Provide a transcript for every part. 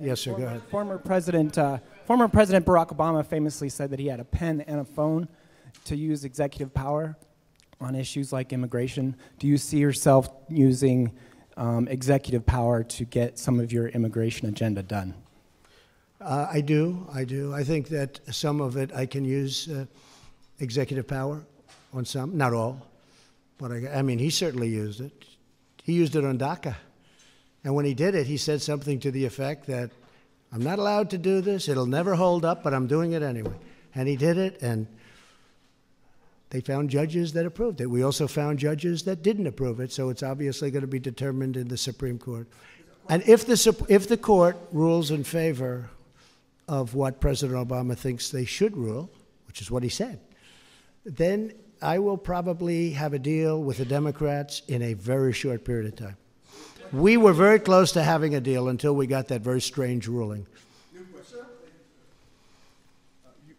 Yes, sir, go ahead. Former President Barack Obama famously said that he had a pen and a phone to use executive power on issues like immigration. Do you see yourself using executive power to get some of your immigration agenda done? I do. I think that some of it I can use executive power on some, not all. But I mean, he certainly used it. He used it on DACA. And when he did it, he said something to the effect that, I'm not allowed to do this, it'll never hold up, but I'm doing it anyway. And he did it, and they found judges that approved it. We also found judges that didn't approve it, so it's obviously going to be determined in the Supreme Court. And if the court rules in favor of what President Obama thinks they should rule, which is what he said, then I will probably have a deal with the Democrats in a very short period of time. We were very close to having a deal until we got that very strange ruling.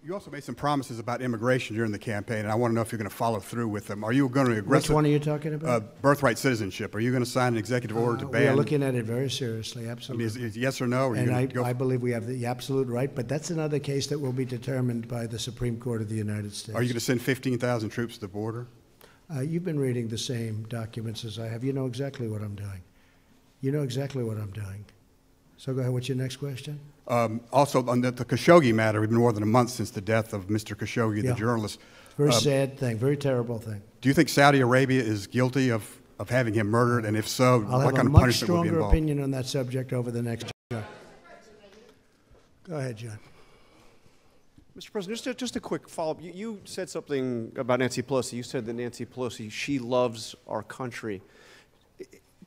You also made some promises about immigration during the campaign, and I want to know if you're going to follow through with them. Are you going to aggressively... Which one are you talking about? Birthright citizenship. Are you going to sign an executive order to ban... We are looking at it very seriously, absolutely. I mean, is yes or no? Or and I believe we have the absolute right, but that's another case that will be determined by the Supreme Court of the United States. Are you going to send 15,000 troops to the border? You've been reading the same documents as I have. You know exactly what I'm doing. You know exactly what I'm doing. So go ahead, what's your next question? Also, on the Khashoggi matter, we've been more than a month since the death of Mr. Khashoggi, the journalist. Very sad thing, very terrible thing. Do you think Saudi Arabia is guilty of having him murdered? And if so, what kind of punishment would be involved? I'll have a much stronger opinion on that subject over the next year. Go ahead, John. Mr. President, just a quick follow-up. You said something about Nancy Pelosi. You said that Nancy Pelosi, she loves our country.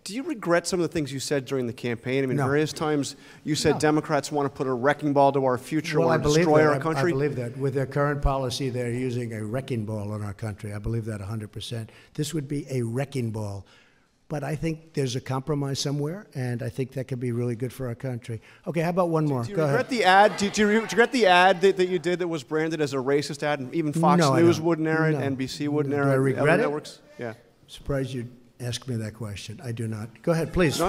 Do you regret some of the things you said during the campaign? I mean, various times you said Democrats want to put a wrecking ball to our future, want to destroy our country. I believe that. With their current policy, they're using a wrecking ball on our country. I believe that 100%. This would be a wrecking ball. But I think there's a compromise somewhere, and I think that could be really good for our country. Okay, how about one more? Do you regret the ad? Do you regret the ad that you did that was branded as a racist ad, and even Fox News wouldn't air it, NBC wouldn't air it, do I regret it? networks? Yeah. Surprised you'd ask me that question. I do not. Go ahead, please.